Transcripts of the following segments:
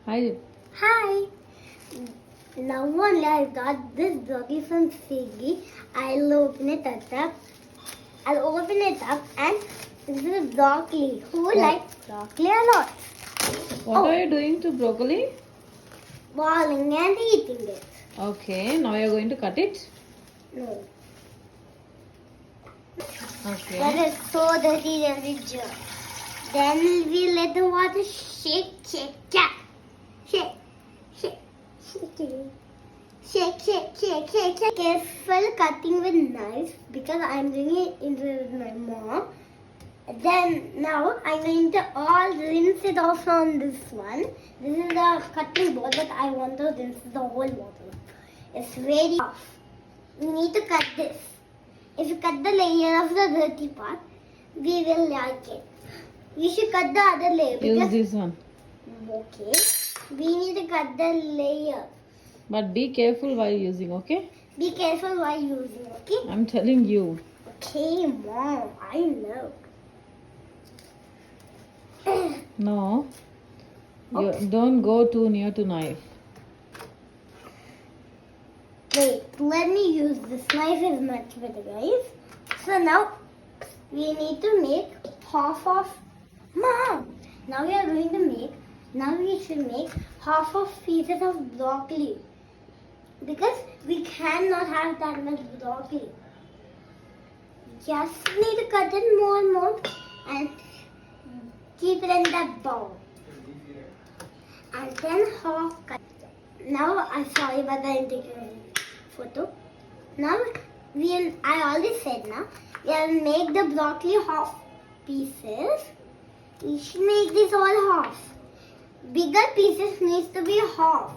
Hi. Hi. Now only I got this broccoli from Swiggy. I'll open it up. And this is broccoli. Who likes broccoli a lot? What are you doing to broccoli? Boiling and eating it. Okay, now you're going to cut it? No. Okay. That is so dirty and rich. Then we let the water shake. Careful cutting with knife because I'm doing it with my mom. Then now I'm going to all rinse it off on this one. This is the cutting board, but I want to rinse the whole bottle. It's very tough. We need to cut this. If you cut the layer of the dirty part, we will like it. We should cut the other layer. Use this one. Okay. We need to cut the layer. But be careful while using, okay? Be careful while using, okay? I'm telling you. Okay, Mom. I know. No. You Okay. don't go too near to knife. Wait, let me use this knife is much better, guys. So now we need to make half of Mom. Now we should make half of pieces of broccoli because we cannot have that much broccoli. Just need to cut it more and keep it in that bowl. And then half cut. Now I'm sorry about the taking photo. Now I already said now we'll make the broccoli half pieces. We should make this all half. Bigger pieces needs to be half.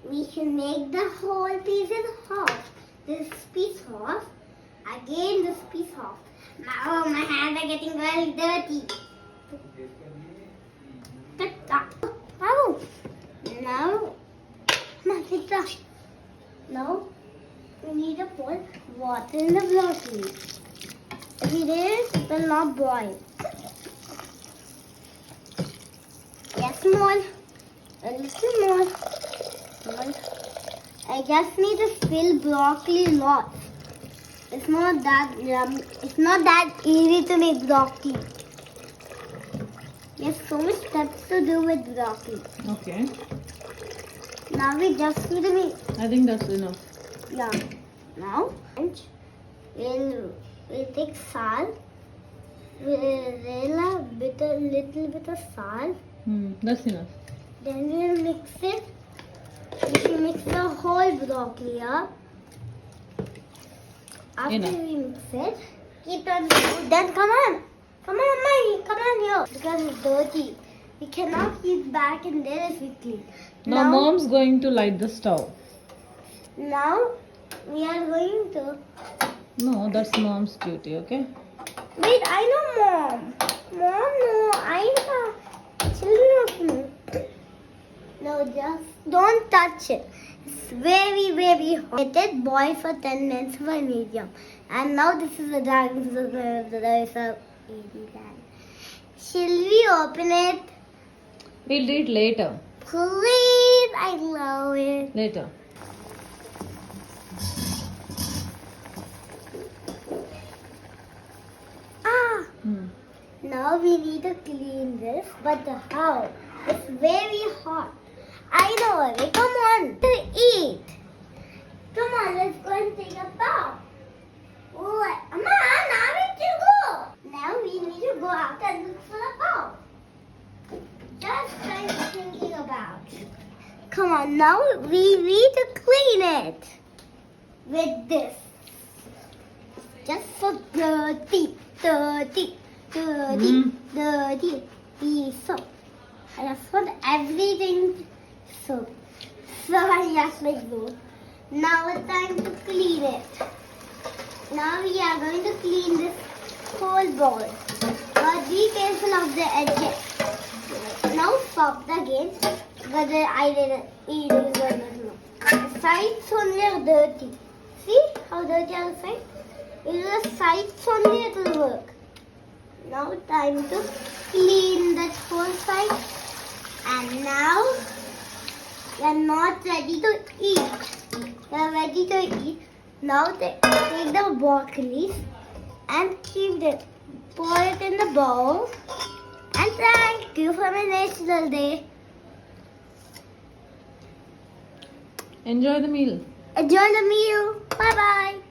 We should make the whole pieces half. This piece half. Again this piece half. Now my hands are getting very dirty. Now we need to put water in the broccoli. If it is, it will not boil. Yes, more. A little more. I just need to fill broccoli lots. It's not that easy to make broccoli. There's so much steps to do with broccoli. Okay. Now we just need to make. I think that's enough. Yeah. Now we'll take salt. We'll a little bit of salt. That's enough. Then we'll mix it. We should mix the whole broccoli up. After Enough. we mix it, keep it. Then come on, Mama, come on here because it's dirty. We cannot keep back in there if we clean. Now Mom's going to light the stove. Now we are going to. No, that's Mom's duty, okay? Wait, I know Mom. Mom, no, I know. Children of me. No, just don't touch it. It's very hot. Let it boil for 10 minutes for medium. And now this is the dragon's the Shall we open it? We'll do it later. Please, I love it. Later. Now we need to clean this, but how? It's very hot. I know, Avi. Come on, to eat. Come on, let's go and take a bath. What? Amma, now we need to go. Now we need to go out and look for a bath. That's what I'm thinking about. Come on, now we need to clean it with this. Just for dirty. Soap. I just put everything soap. So I just like those. Now it's time to clean it. Now we are going to clean this whole bowl. But be careful of the edges. Now stop again. But I didn't eat it. The sides only are dirty. See how dirty are the sides? If the sides only it will work. Now time to clean that whole side. And now we are not ready to eat. We are ready to eat. Now take the broccoli and keep it. Pour it in the bowl. And thank you for my natural day. Enjoy the meal. Enjoy the meal. Bye bye.